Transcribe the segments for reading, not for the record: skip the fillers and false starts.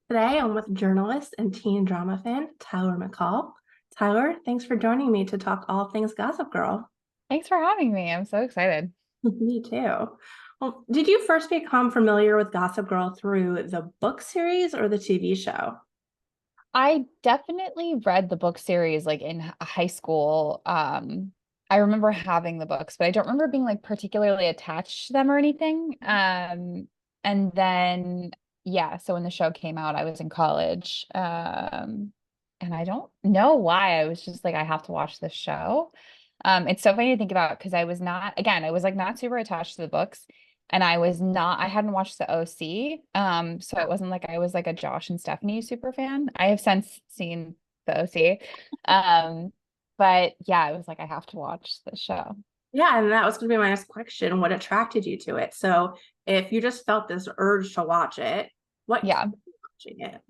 Today I'm with journalist and teen drama fan Tyler McCall. Tyler, thanks for joining me to talk all things Gossip Girl. Thanks for having me. I'm so excited. Me too. Well, did you first become familiar with Gossip Girl through the book series or the TV show? I definitely read the book series like in high school. I remember having the books, but I don't remember being like particularly attached to them or anything. And then yeah, so when the show came out, I was in college. And I don't know why I was just like, I have to watch this show. It's so funny to think about because I was not, again, I was like not super attached to the books. And I hadn't watched the OC. So it wasn't like I was like a Josh and Stephanie super fan. I have since seen the OC. Um, but yeah, it was like I have to watch the show. Yeah, and that was going to be my next question. What attracted you to it? So, if you just felt this urge to watch it, what kept Yeah. you watching it?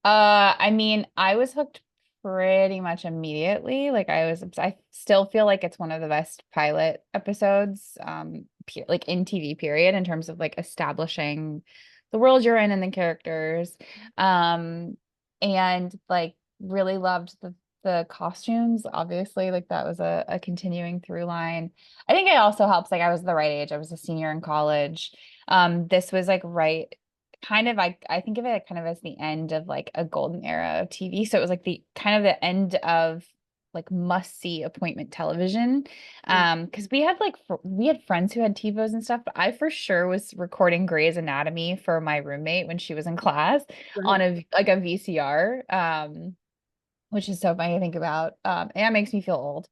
I mean, I was hooked pretty much immediately. I still feel like it's one of the best pilot episodes, like in TV period in terms of like establishing the world you're in and the characters. Um, and like really loved the costumes, obviously, like that was a continuing through line. I think it also helps, like I was the right age. I was a senior in college. This was like right kind of I think of it kind of as the end of like a golden era of TV. So it was like the kind of the end of like must see appointment television. Because we had friends who had TiVos and stuff, but I for sure was recording Grey's Anatomy for my roommate when she was in class on Right. a VCR. Which is so funny to think about. And it makes me feel old.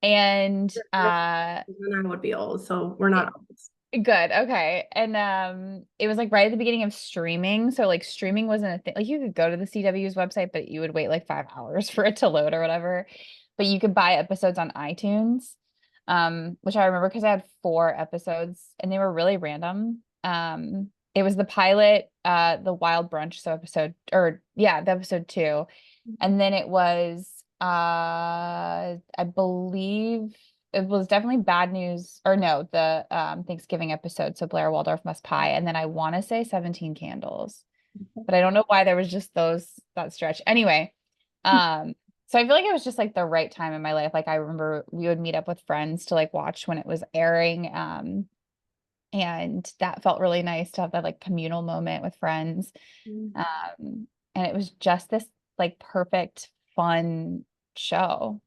And And I would be old, so we're not old. good. Okay. And it was like right at the beginning of streaming. So like streaming wasn't a thing. Like you could go to the CW's website, but you would wait like 5 hours for it to load or whatever. But you could buy episodes on iTunes. Which I remember because I had 4 episodes and they were really random. It was the pilot, the Wild Brunch, so episode or yeah, the episode 2. And then it was I believe it was definitely Bad News or no, the Thanksgiving episode, so Blair Waldorf Must Pie, and then I want to say 17 Candles. But I don't know why there was just those that stretch. Anyway, so I feel like it was just like the right time in my life. Like I remember we would meet up with friends to like watch when it was airing. And that felt really nice to have that like communal moment with friends. And it was just this like perfect, fun show.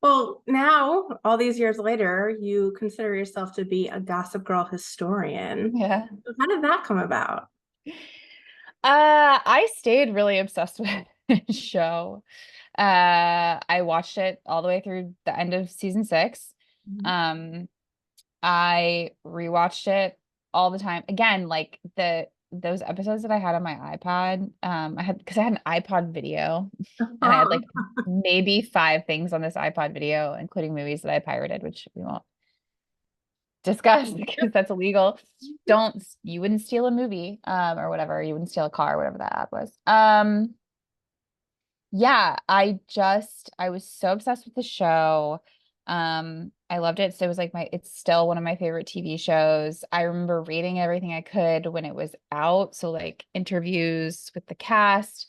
Well, now, all these years later, you consider yourself to be a Gossip Girl historian. Yeah. So how did that come about? I stayed really obsessed with the show. I watched it all the way through the end of season 6. Um, I rewatched it all the time. Again, like those episodes that I had on my iPod, I had an iPod video and I had like maybe 5 things on this iPod video, including movies that I pirated, which we won't discuss because that's illegal. You wouldn't steal a movie, or whatever. You wouldn't steal a car, whatever that app was. Yeah, I was so obsessed with the show. I loved it. So it was like it's still one of my favorite TV shows. I remember reading everything I could when it was out. So like interviews with the cast,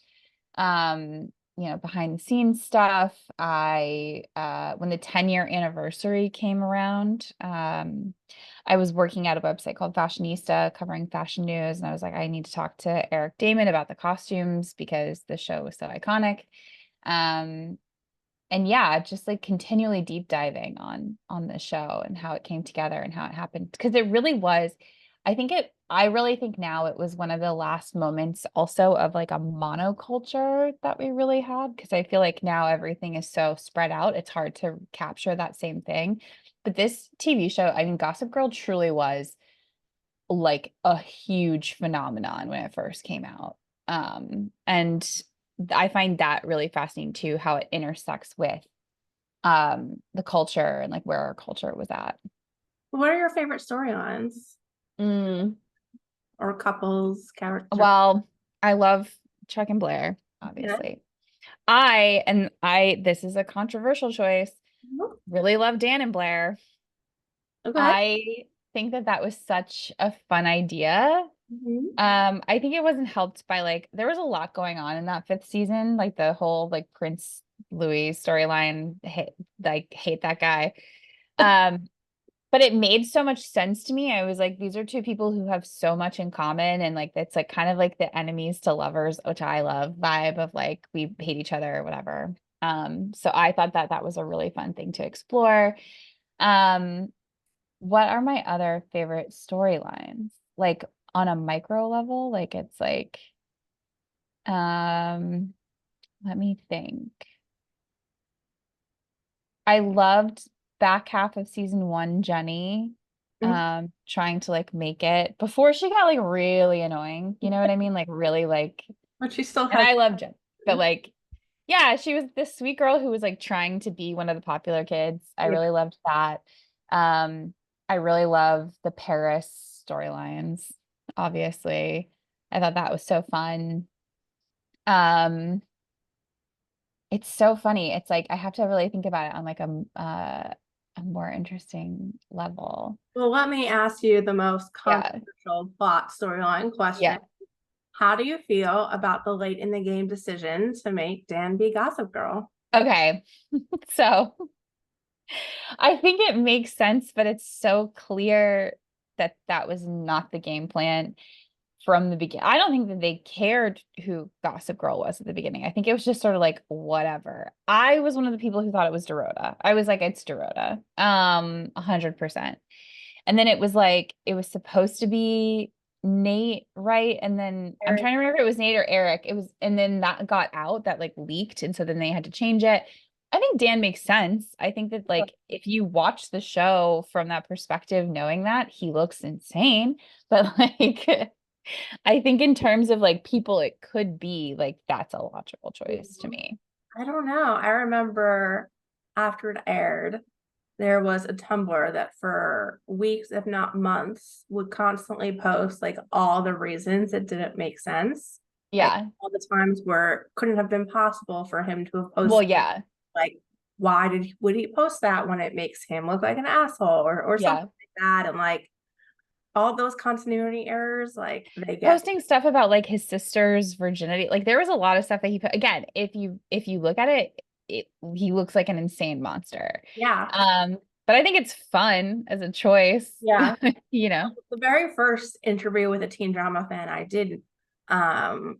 behind the scenes stuff. When the 10-year anniversary came around, I was working at a website called Fashionista covering fashion news. And I was like, I need to talk to Eric Damon about the costumes because the show was so iconic. Um, and yeah, just like continually deep diving on the show and how it came together and how it happened. Because it really was, I really think now it was one of the last moments also of like a monoculture that we really had. Because I feel like now everything is so spread out, it's hard to capture that same thing. But this TV show, I mean, Gossip Girl truly was like a huge phenomenon when it first came out. And I find that really fascinating too, how it intersects with the culture and like where our culture was at. What are your favorite storylines Mm, or couples, character? well, I love Chuck and Blair, Yeah. obviously. This is a controversial choice. Really love Dan and Blair. Okay. I think that that was such a fun idea. Mhm. I think it wasn't helped by like there was a lot going on in that fifth season, like the whole like Prince Louis storyline, hate that guy. Um, but it made so much sense to me. I was like, these are two people who have so much in common, and like it's like kind of like the enemies to lovers, which I love vibe of like we hate each other or whatever. So I thought that that was a really fun thing to explore. Um, what are my other favorite storylines? Like on a micro level, like it's like, um, let me think. I loved back half of season one, Jenny, Mhm. trying to like make it before she got like really annoying. You know what I mean? Like really like, But she still and has. I love Jenny, but like, yeah, she was this sweet girl who was like trying to be one of the popular kids. I Yeah. really loved that. Um, I really love the Paris storylines, obviously. I thought that was so fun. Um, it's so funny. It's like I have to really think about it on like a more interesting level. Well, let me ask you the most Yeah. controversial plot storyline question. Yeah. How do you feel about the late in the game decision to make Dan be Gossip Girl? Okay. So I think it makes sense, but it's so clear that that was not the game plan from the beginning. I don't think that they cared who Gossip Girl was at the beginning. I think it was just sort of like whatever. I was one of the people who thought it was Dorota. I was like, it's Dorota. 100%. And then it was like it was supposed to be Nate, right? And then I'm Eric. trying to remember if it was Nate or Eric. It was, and then that got out, that like leaked, and so then they had to change it. I think Dan makes sense. I think that like if you watch the show from that perspective, knowing that he looks insane, but like I think in terms of like people it could be, like that's a logical choice to me. I don't know. I remember after it aired, there was a Tumblr that for weeks, if not months, would constantly post like all the reasons it didn't make sense. Like Yeah. all the times where it couldn't have been possible for him to have Well, posted, yeah. like, why would he post that when it makes him look like an asshole or something Yeah. like that? And like all those continuity errors, like they get. Posting stuff about like his sister's virginity. Like there was a lot of stuff that he put, again, if you look at it, he looks like an insane monster. Yeah. Um, but I think it's fun as a choice, Yeah. you know. The very first interview with a teen drama fan I did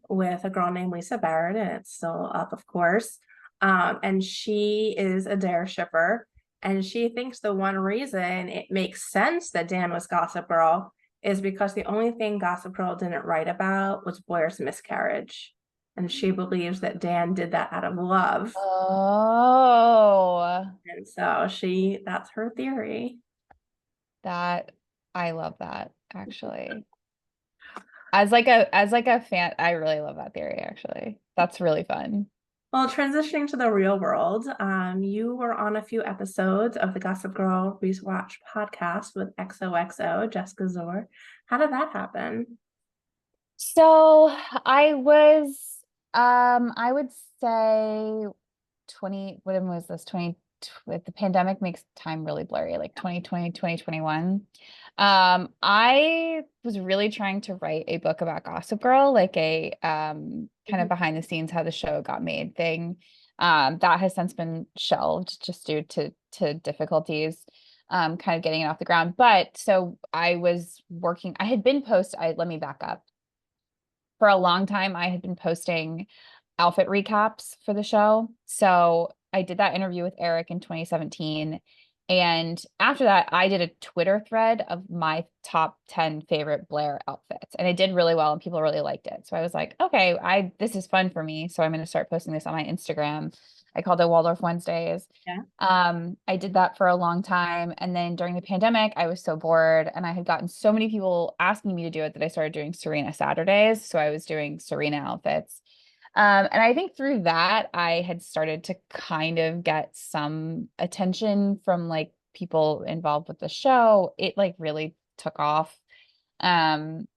with a girl named Lisa Barrett, and it's still up, of course. And she is a Dare shipper, and she thinks the one reason it makes sense that Dan was Gossip Girl is because the only thing Gossip Girl didn't write about was Blair's miscarriage. And she believes that Dan did that out of love. Oh, And so that's her theory. that I love that actually. As like a fan, I really love that theory actually. That's really fun. Well, transitioning to the real world, you were on a few episodes of the Gossip Girl Rewatch podcast with XOXO, Jessica Zor. How did that happen? So I would say 20, what was this? 20, with the pandemic makes time really blurry, like 2020, 2021. I was really trying to write a book about Gossip Girl, like a kind of Mhm. behind the scenes how the show got made thing. That has since been shelved just due to difficulties kind of getting it off the ground. But so I was working, I had been let me back up. For a long time, I had been posting outfit recaps for the show. So I did that interview with Eric in 2017. And after that, I did a Twitter thread of my top 10 favorite Blair outfits. And it did really well and people really liked it. So I was like, okay, this is fun for me. So I'm going to start posting this on my Instagram. I called it Waldorf Wednesdays. Yeah. I did that for a long time. And then during the pandemic, I was so bored and I had gotten so many people asking me to do it that I started doing Serena Saturdays. So I was doing Serena outfits. And I think through that, I had started to kind of get some attention from like people involved with the show. It like really took off. Um,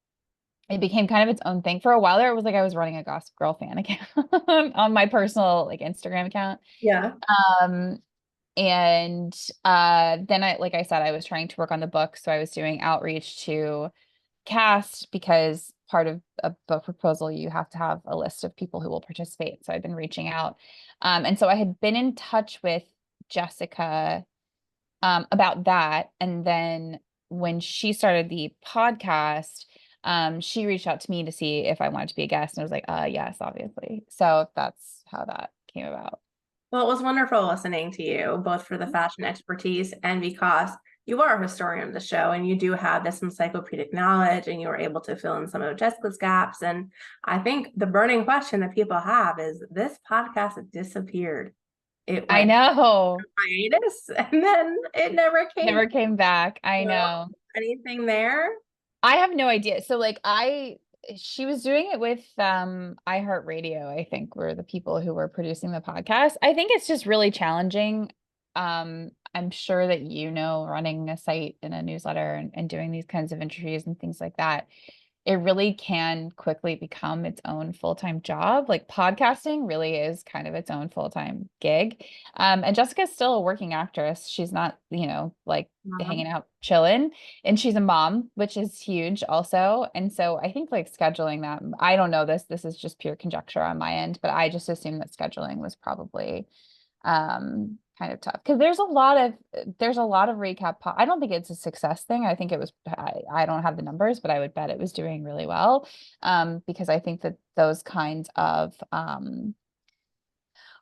it became kind of its own thing. For a while there, it was like I was running a Gossip Girl fan account on my personal like Instagram account. Yeah. Um, and then like I said, I was trying to work on the book. So I was doing outreach to cast because part of a book proposal, you have to have a list of people who will participate. So I've been reaching out. And so I had been in touch with Jessica about that. And then when she started the podcast, she reached out to me to see if I wanted to be a guest. And I was like, yes, obviously. So that's how that came about. Well, it was wonderful listening to you, both for the fashion expertise and because you are a historian of the show and you do have this encyclopedic knowledge and you were able to fill in some of Jessica's gaps. And I think the burning question that people have is this podcast disappeared. It I went know. hiatus and then it never came. Never came back. I So, know. anything there? I have no idea. So like she was doing it with iHeartRadio, I think, were the people who were producing the podcast. I think it's just really challenging. I'm sure that running a site and a newsletter and doing these kinds of interviews and things like that, it really can quickly become its own full-time job. Like podcasting really is kind of its own full-time gig. And Jessica's still a working actress. She's not, like hanging out, chilling. And she's a mom, which is huge also. And so I think like scheduling that, I don't know this is just pure conjecture on my end, but I just assumed that scheduling was probably kind of tough because there's a lot of recap I don't think it's a success thing. I think it was I don't have the numbers, but I would bet it was doing really well, because I think that those kinds of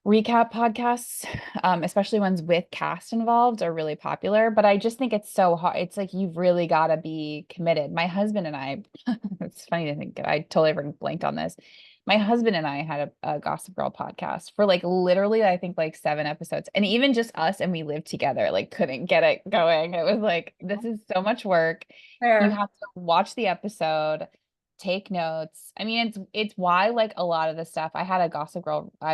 recap podcasts, especially ones with cast involved, are really popular. But I just think it's so hard. It's like you've really got to be committed. My husband and I, it's funny to think I totally blanked on this. My husband and I had a Gossip Girl podcast for like literally, I think like 7 episodes, and even just us, and we lived together, like couldn't get it going. It was like, this is so much work. You Fair. have to watch the episode, take notes. I mean, it's why like a lot of the stuff I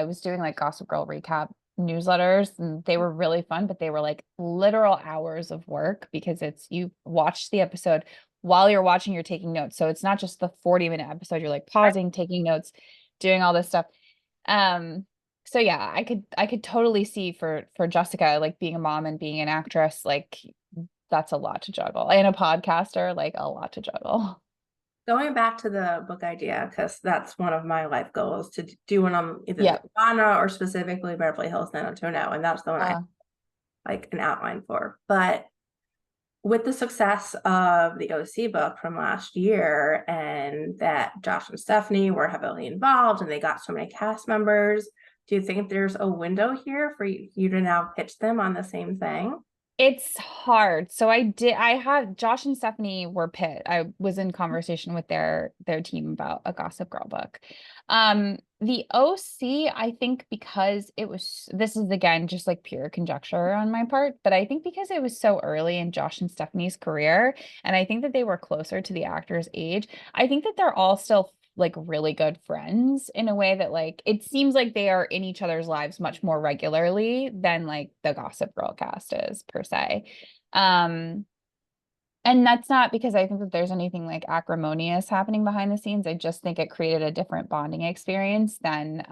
was doing like Gossip Girl recap newsletters, and they were really fun, but they were like literal hours of work because you watch the episode while you're watching, you're taking notes. So it's not just the 40-minute episode, you're like pausing, taking notes, doing all this stuff. So yeah, I could totally see for Jessica, like being a mom and being an actress, like that's a lot to juggle. And a podcaster, like a lot to juggle. Going back to the book idea, because that's one of my life goals to do when I'm either Yeah. Ghana or specifically Beverly Hills, San Antonio, and that's the one I like an outline for. But with the success of the OC book from last year, and that Josh and Stephanie were heavily involved, and they got so many cast members, do you think there's a window here for you to now pitch them on the same thing? It's hard. So I had Josh and Stephanie were pit. I was in conversation with their team about a Gossip Girl book. The OC, I think because this is again just like pure conjecture on my part, but I think because it was so early in Josh and Stephanie's career, and I think that they were closer to the actor's age, I think that they're all still like really good friends in a way that like it seems like they are in each other's lives much more regularly than like the Gossip Girl cast is per se. Um and that's not because I think that there's anything like acrimonious happening behind the scenes. I just think it created a different bonding experience than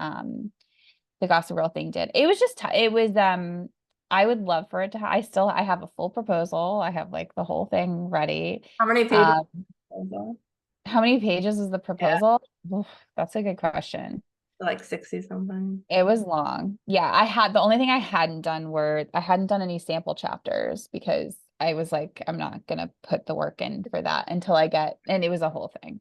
the Gossip Girl thing did. It was just it was I would love for it to I have a full proposal. I have like the whole thing ready. How many pages? Um how many pages is the Yeah, proposal? Oof, that's a good question. like 60 something. It was long. Yeah, the only thing I hadn't done I hadn't done any sample chapters because I was like, I'm not gonna put the work in for that until and it was a whole thing.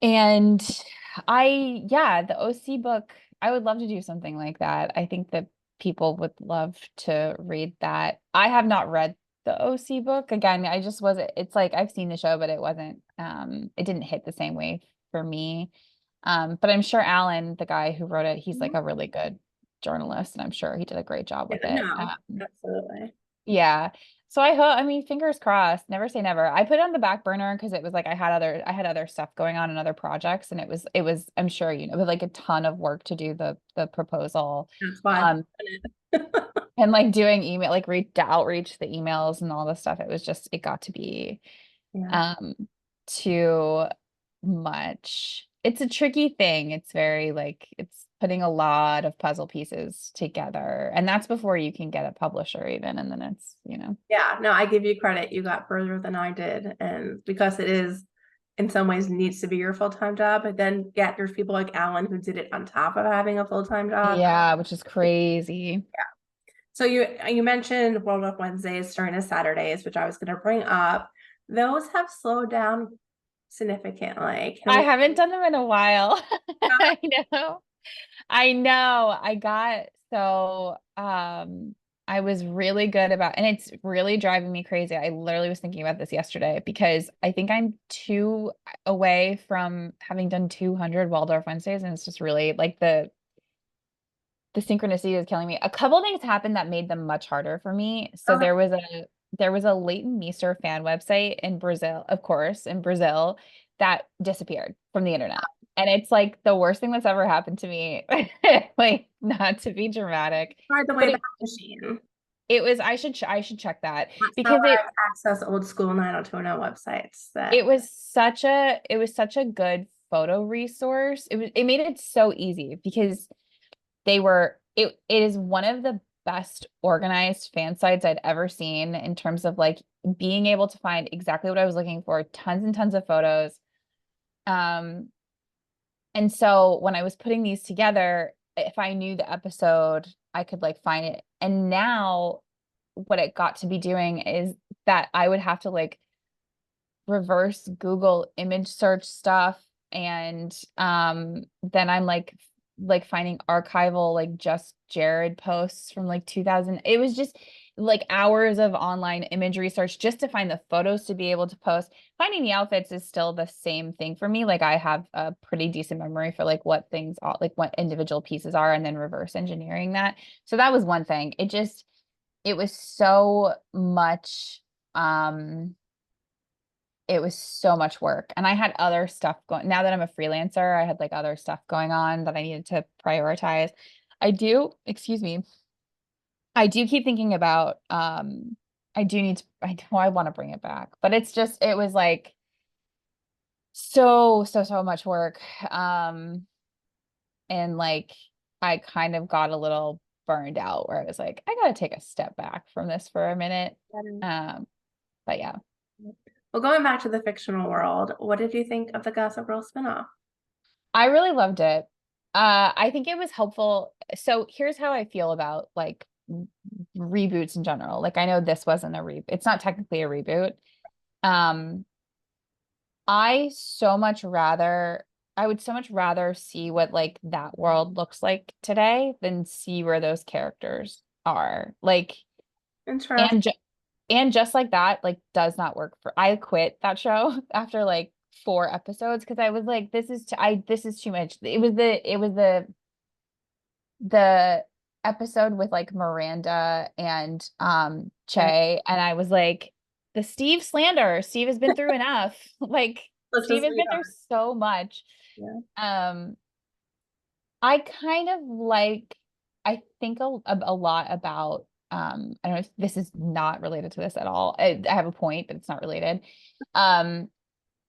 And yeah, the OC book, I would love to do something like that. I think that people would love to read that. I have not read the OC book. Again, I just wasn't, it's like I've seen the show, but it didn't hit the same way for me. But I'm sure Alan, the guy who wrote it, he's like a really good journalist, and I'm sure he did a great job Yeah, with it. no, absolutely. Yeah. So I mean, fingers crossed, never say never. I put it on the back burner because it was like I had other stuff going on and other projects, and it was I'm sure it was like a ton of work to do the proposal. That's why. Um and like doing email, like outreach, the emails and all this stuff. It got to be Yeah. um too much. It's a tricky thing. It's very like it's putting a lot of puzzle pieces together. And that's before you can get a publisher even. And then it's. Yeah, no, I give you credit. You got further than I did. And because it is in some ways needs to be your full-time job, but then yet there's people like Alan who did it on top of having a full-time job. Yeah, which is crazy. So you mentioned Waldorf Wednesdays during the Saturdays, which I was going to bring up. Those have slowed down significantly. Can I we? haven't done them in a while. I know. I know. I was really good about, and it's really driving me crazy. I literally was thinking about this yesterday because I think I'm two away from having done 200 Waldorf Wednesdays, and it's just really like the synchronicity is killing me. A couple things happened that made them much harder for me. So Okay. there was a Leighton Meester fan website in Brazil, of course, in Brazil, that disappeared from the internet. And it's like the worst thing that's ever happened to me. Like, not to be dramatic, Try the but Wayback Machine. it was I should check that That's how because I access old school 90210 websites. That it was such a good photo resource. It made it so easy because it is one of the best organized fan sites I'd ever seen in terms of like being able to find exactly what I was looking for, tons and tons of photos. Um, and so when I was putting these together, if I knew the episode, I could like find it. And now what it got to be doing is that I would have to like reverse Google image search stuff, and then I'm like finding archival like just Jared posts from like 2000. It was just like hours of online image research just to find the photos to be able to post. Finding the outfits is still the same thing for me. Like I have a pretty decent memory for like what things are, like what individual pieces are, and then reverse engineering that. So that was one thing. It was so much um it was so much work, and I had other stuff going. Now that I'm a freelancer, I had like other stuff going on that I needed to prioritize. Excuse me, I do keep thinking about I do need to I know I want to bring it back, but it was like so much work. And like I kind of got a little burned out where I was like, I gotta take a step back from this for a minute. Um, but yeah. well, going back to the fictional world, what did you think of the Gossip Girl spinoff? I really loved it. I think it was helpful. So here's how I feel about like reboots in general. Like I know this wasn't a reboot. It's not technically a reboot. Um, I would so much rather see what like that world looks like today than see where those characters are. Like Interesting. and ju and just like that, like does not work for I quit that show after like 4 episodes because I was like, this is too much. The episode with like Miranda and Yeah. Che, and I was like, the Steve slander. Steve has been through enough. Like Let's Steve just has leave been through so much. Yeah. Um, I kind of like I think a lot about I don't know if this is not related to this at all. I have a point, but it's not related. Um,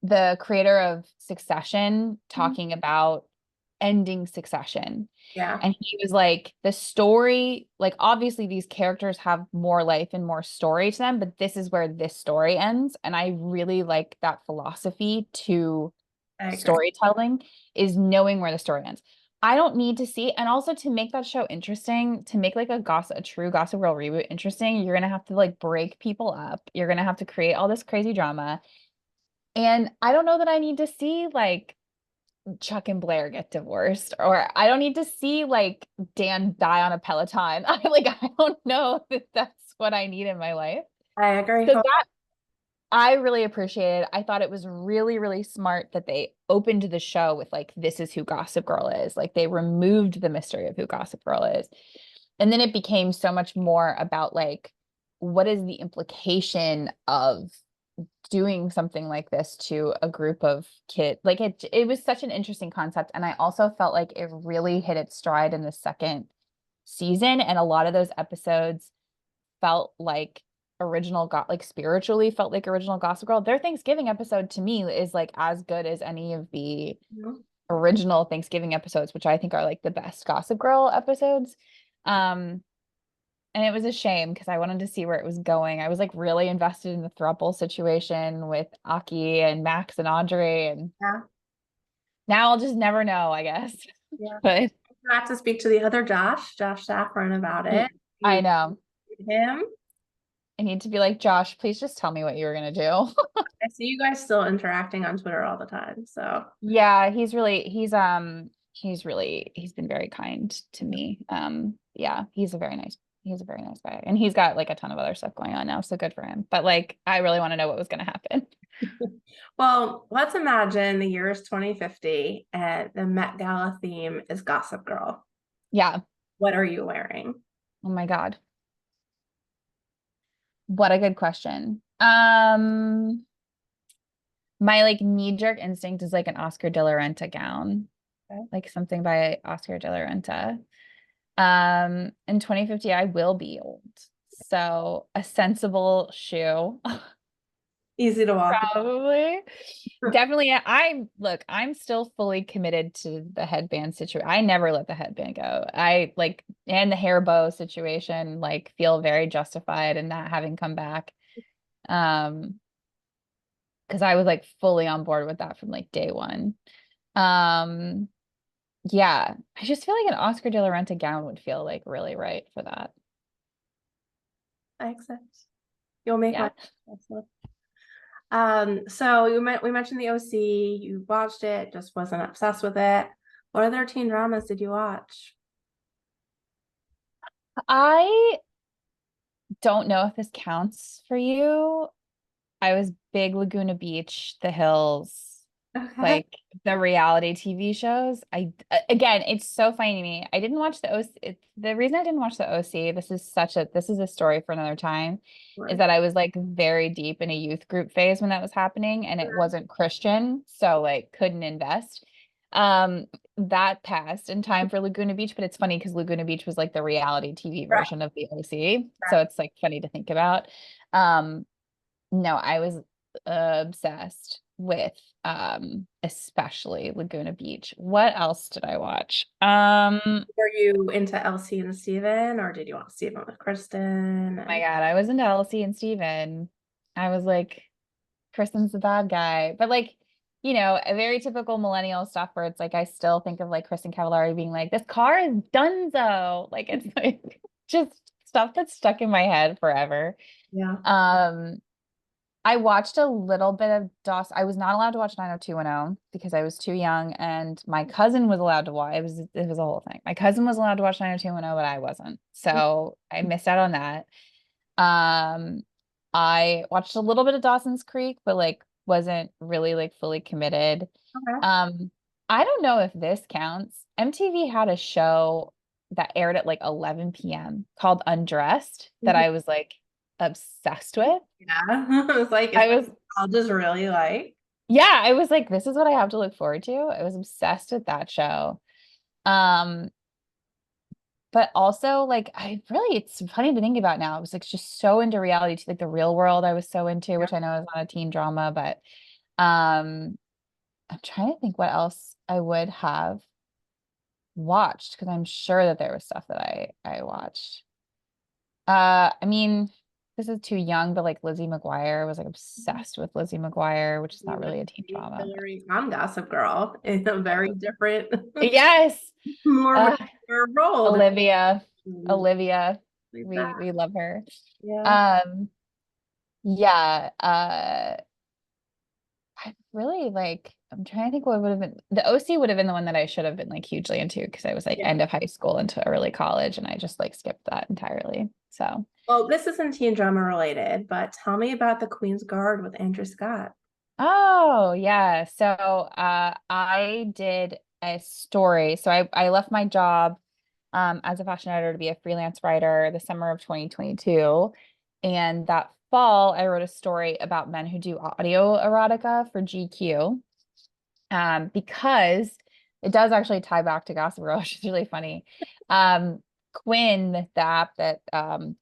the creator of Succession Mhm. talking about ending Succession. Yeah. And he was like, the story, like obviously these characters have more life and more story to them, but this is where this story ends. And I really like that philosophy to I agree. storytelling, is knowing where the story ends. I don't need to see, and also to make that show interesting, to make like a true Gossip Girl reboot interesting, you're gonna have to like break people up. You're gonna have to create all this crazy drama. And I don't know that I need to see like Chuck and Blair get divorced, or I don't need to see like Dan die on a Peloton. I don't know that that's what I need in my life. I agree. So that I really appreciated. I thought it was really, really smart that they opened the show with like, this is who Gossip Girl is. Like they removed the mystery of who Gossip Girl is. And then it became so much more about like, what is the implication of doing something like this to a group of kids? Like it was such an interesting concept. And I also felt like it really hit its stride in the second season. And a lot of those episodes felt like like spiritually felt like original Gossip Girl. Their Thanksgiving episode to me is like as good as any of the Mhm. original Thanksgiving episodes, which I think are like the best Gossip Girl episodes. Um, And it was a shame because I wanted to see where it was going. I was like really invested in the throuple situation with Aki and Max and Audrey, and Yeah. now I'll just never know, I guess. Yeah. But I have to speak to the other Josh Safran about it. I You know. him. I need to be like, Josh, please just tell me what you were gonna do. I see you guys still interacting on Twitter all the time. So Yeah, he's been very kind to me. Yeah, he's a very nice guy. And he's got like a ton of other stuff going on now, so good for him. But like I really want to know what was gonna happen. well, let's imagine the year is 2050 and the Met Gala theme is Gossip Girl. Yeah. What are you wearing? Oh my God. What a good question. My like knee-jerk instinct is like an Oscar de la Renta gown, Okay. like something by Oscar de la Renta. In 2050, I will be old. So a sensible shoe. Easy to walk. Probably. Definitely. I'm still fully committed to the headband situation. I never let the headband go. I like, and the hair bow situation, like feel very justified in not having come back. Um, because I was like fully on board with that from like day one. Um, yeah, I just feel like an Oscar de la Renta gown would feel like really right for that. I accept. You'll make Yeah. my so we mentioned the OC, you watched it, just wasn't obsessed with it. What other teen dramas did you watch? I don't know if this counts for you. I was big Laguna Beach, The Hills, Okay. like the reality TV shows. Again, it's so funny to me. I didn't watch the OC. The reason I didn't watch the OC, this is a story for another time, is Sure. that I was like very deep in a youth group phase when that was happening and it wasn't Christian, so like couldn't invest. Um, that passed in time for Laguna Beach, but it's funny because Laguna Beach was like the reality TV Right, version of the OC. So right. it's like funny to think about. Um, no, I was obsessed with especially Laguna Beach. What else did I watch? Were you into Elsie and Steven, or did you want Steven with Kristen? My And God, I was into Elsie and Steven. I was like, Kristen's the bad guy. But like, a very typical millennial stuff where it's like I still think of like Kristen Cavallari being like, this car is donezo. Like it's like just stuff that's stuck in my head forever. yeah. Um, I watched a little bit of Dawson. I was not allowed to watch 90210 because I was too young, and my cousin was allowed to watch. It was a whole thing. My cousin was allowed to watch 90210, but I wasn't. So I missed out on that. Um, I watched a little bit of Dawson's Creek, but like wasn't really like fully committed. Okay. Um, I don't know if this counts. MTV had a show that aired at like 11 p.m. called Undressed that Mhm. I was like obsessed with. Yeah. It was like, I was I'll just really like. Yeah, I was like, this is what I have to look forward to. I was obsessed with that show. Um, but also like it's funny to think about now. I was like just so into reality to like the real world I was so into, Yeah. which I know is not a teen drama, but um I'm trying to think what else I would have watched because I'm sure that there was stuff that I watched. I mean, this is too young, but like Lizzie McGuire, I was like obsessed with Lizzie McGuire, which is not really a teen drama, but Hillary on Gossip Girl in a very different, yes. more Uh, mature role. Olivia. Like Olivia. that. We love her. Yeah. Um, yeah, I really like I'm trying to think what would have been the OC would have been the one that I should have been like hugely into because I was like Yeah. end of high school into early college and I just like skipped that entirely. So Well, this isn't teen drama related, but tell me about the Queen's Guard with Andrew Scott. oh yeah. So I did a story. So I left my job as a fashion editor to be a freelance writer the summer of 2022. And that fall, I wrote a story about men who do audio erotica for GQ. Because it does actually tie back to Gossip Girl, which is really funny. Quinn, the app that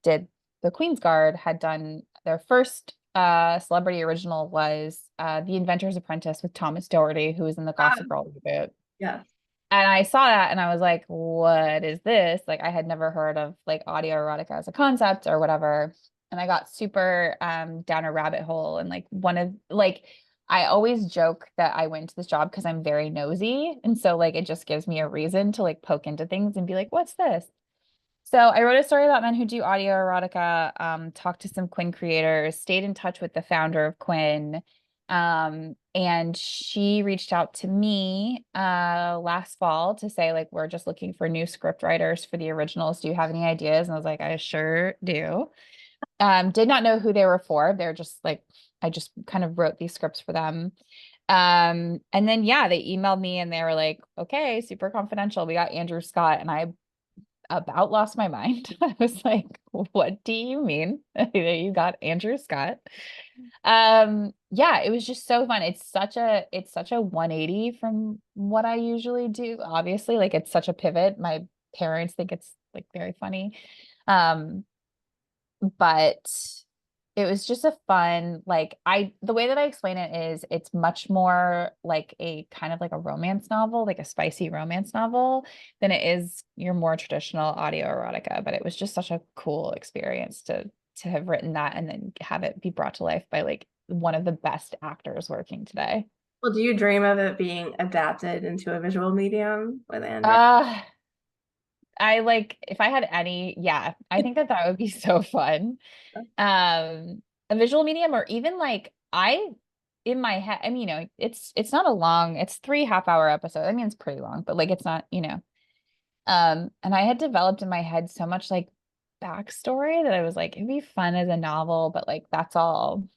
did the Queen's Guard, had done their first celebrity original was The Inventor's Apprentice with Thomas Doherty, who was in the Gossip Um, Girl reboot. yes. And I saw that and I was like, what is this? Like I had never heard of like audio erotica as a concept or whatever. And I got super down a rabbit hole. And like one of like I always joke that I went to this job because I'm very nosy. And so like it just gives me a reason to like poke into things and be like, what's this? So I wrote a story about men who do audio erotica, talked to some Quinn creators, stayed in touch with the founder of Quinn. And she reached out to me last fall to say, like, we're just looking for new script writers for the originals. Do you have any ideas? And I was like, I sure do. Did not know who they were for. They're just like, I just kind of wrote these scripts for them. And then yeah, they emailed me and they were like, okay, super confidential. We got Andrew Scott, and I about lost my mind. I was like, what do you mean that you got Andrew Scott? Yeah, it was just so fun. It's such a 180 from what I usually do. Obviously, like it's such a pivot. My parents think it's like very funny. Um, but it was just a fun, like the way that I explain it is it's much more like a kind of like a romance novel, like a spicy romance novel than it is your more traditional audio erotica. But it was just such a cool experience to have written that and then have it be brought to life by like one of the best actors working today. Well, do you dream of it being adapted into a visual medium with Andrew? Uh I like if I had any, yeah, I think that that would be so fun. A visual medium or even like I in my head, I mean, it's not a long, it's 3 half-hour episodes. I mean, it's pretty long, but like it's not. And I had developed in my head so much like backstory that I was like, it'd be fun as a novel, but like that's all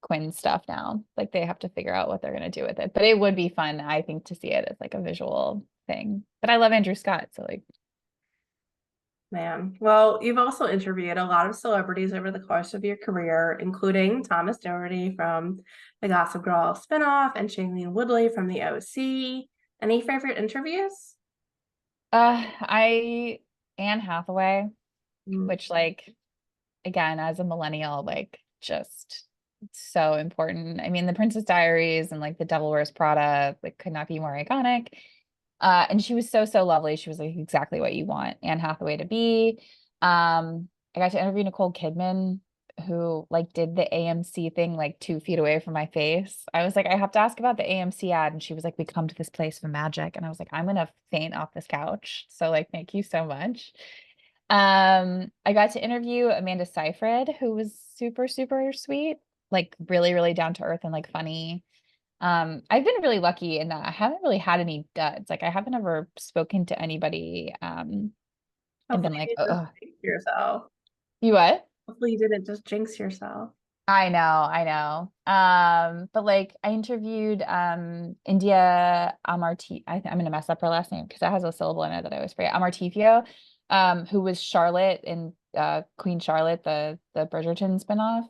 Quinn stuff now. Like they have to figure out what they're gonna do with it. But it would be fun, I think, to see it as like a visual thing. But I love Andrew Scott, so like Man. Well, you've also interviewed a lot of celebrities over the course of your career, including Thomas Doherty from the Gossip Girl spinoff and Shailene Woodley from the OC. Any favorite interviews? I Anne Hathaway, Mm. which like again, as a millennial, like just so important. I mean, the Princess Diaries and like the Devil Wears Prada, like could not be more iconic. And she was so, so lovely. She was like exactly what you want Anne Hathaway to be. I got to interview Nicole Kidman, who like did the AMC thing like 2 feet away from my face. I was like, I have to ask about the AMC ad. And she was like, we come to this place for magic. And I was like, I'm gonna faint off this couch. So like, thank you so much. I got to interview Amanda Seyfried, who was super, super sweet, like really, really down to earth and like funny. I've been really lucky in that I haven't really had any duds. Like I haven't ever spoken to anybody and been Hopefully like, you didn't oh, just jinx yourself. you what? Hopefully you didn't just jinx yourself. I know, I know. But like I interviewed India Amarti, I'm gonna mess up her last name because that has a syllable in it that I always forget. Amartifio, who was Charlotte in Queen Charlotte, the Bridgerton spinoff.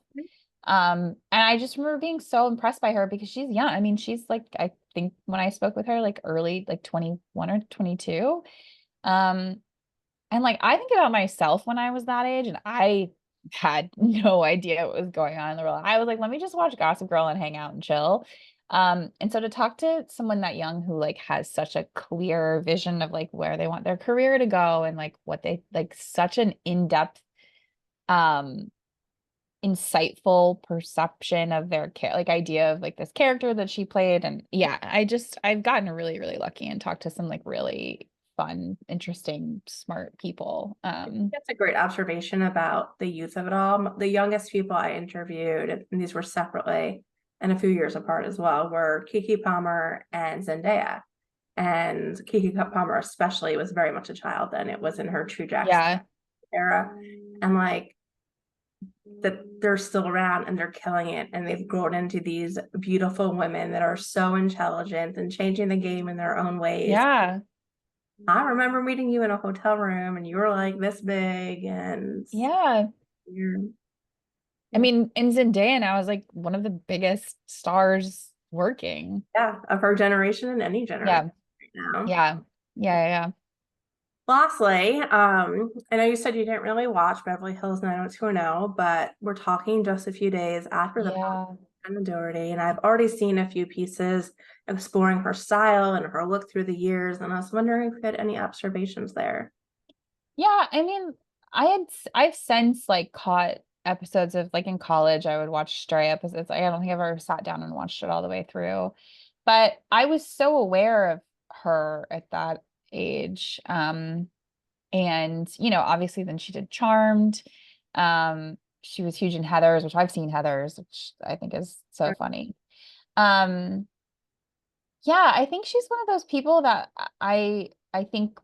And I just remember being so impressed by her because she's young. I mean, she's like, I think when I spoke with her, like early, like 21 or 22. Um, and like I think about myself when I was that age, and I had no idea what was going on in the world. I was like, let me just watch Gossip Girl and hang out and chill. And so to talk to someone that young who like has such a clear vision of like where they want their career to go and like what they like such an in-depth um insightful perception of their like idea of like this character that she played. And yeah, I've gotten really, really lucky and talked to some like really fun, interesting, smart people. That's a great observation about the youth of it all. The youngest people I interviewed, and these were separately and a few years apart as well, were Kiki Palmer and Zendaya. And Kiki Palmer especially was very much a child then. It was in her True Jackson Yeah. era. And like that they're still around and they're killing it. And they've grown into these beautiful women that are so intelligent and changing the game in their own ways. Yeah. I remember meeting you in a hotel room and you were like this big and Yeah. you're I mean, in Zendaya now is like one of the biggest stars working. yeah, of her generation and any generation Yeah. right now. Yeah. Yeah. Yeah. Lastly, I know you said you didn't really watch Beverly Hills 90210, but we're talking just a few days after the Yeah. Anna Doherty, and I've already seen a few pieces exploring her style and her look through the years, and I was wondering if you had any observations there. Yeah, I mean, I've since like caught episodes of like in college, I would watch stray episodes. I don't think I've ever sat down and watched it all the way through. But I was so aware of her at that age. And obviously then she did Charmed. She was huge in Heathers, which I've seen Heathers, which I think is so funny. Um, yeah, I think she's one of those people that I think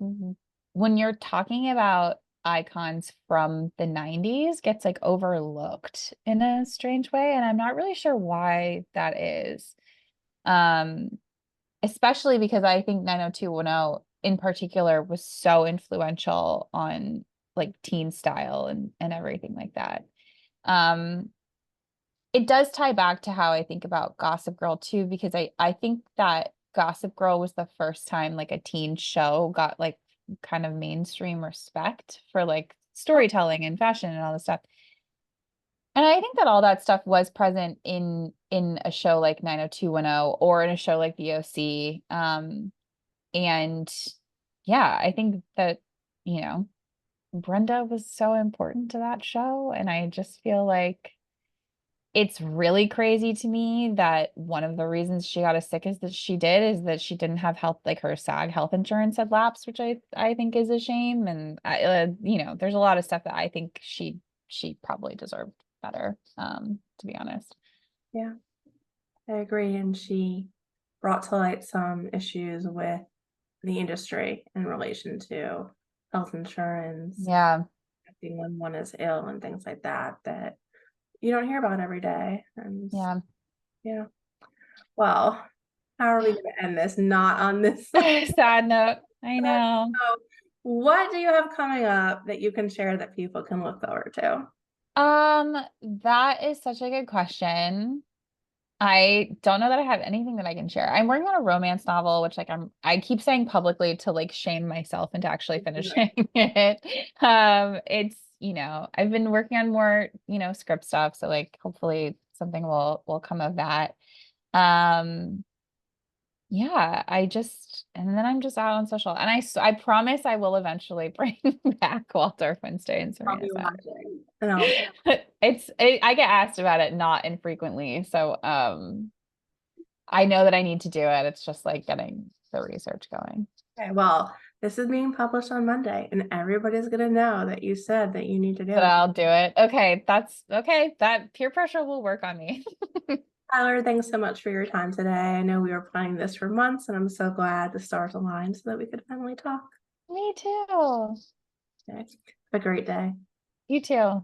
when you're talking about icons from the 90s gets like overlooked in a strange way, and I'm not really sure why that is. Um, Especially because I think 90210 in particular was so influential on like teen style and everything like that. Um, it does tie back to how I think about Gossip Girl too, because I think that Gossip Girl was the first time like a teen show got like kind of mainstream respect for like storytelling and fashion and all this stuff. And I think that all that stuff was present in a show like 90210 or in a show like The OC. And yeah, I think that, you know, Brenda was so important to that show. And I just feel like it's really crazy to me that one of the reasons she got as sick as that she did is that she didn't have health, like her SAG health insurance had lapsed, which I think is a shame. And there's a lot of stuff that I think she probably deserved better, to be honest. Yeah, I agree. And she brought to light some issues with the industry in relation to health insurance, Yeah. when one is ill and things like that, that you don't hear about every day. And Yeah. yeah, well, how are we going to end this? Not on this. Sad note. I know. So, what do you have coming up that you can share that people can look forward to? That is such a good question. I don't know that I have anything that I can share. I'm working on a romance novel, which like I keep saying publicly to like shame myself into actually finishing it. It's, I've been working on more, script stuff. So like hopefully something will come of that. Um, yeah, and then I'm just out on social. And I promise I will eventually bring back Waldorf Wednesday and I'll Serena's be House. watching. And I'll I get asked about it not infrequently. So I know that I need to do it. It's just like getting the research going. okay, well, this is being published on Monday, and everybody's gonna know that you said that you need to do But it. I'll do it. Okay, that's okay. That peer pressure will work on me. Tyler, thanks so much for your time today. I know we were planning this for months, and I'm so glad the stars aligned so that we could finally talk. Me too. Okay. Have a great day. You too.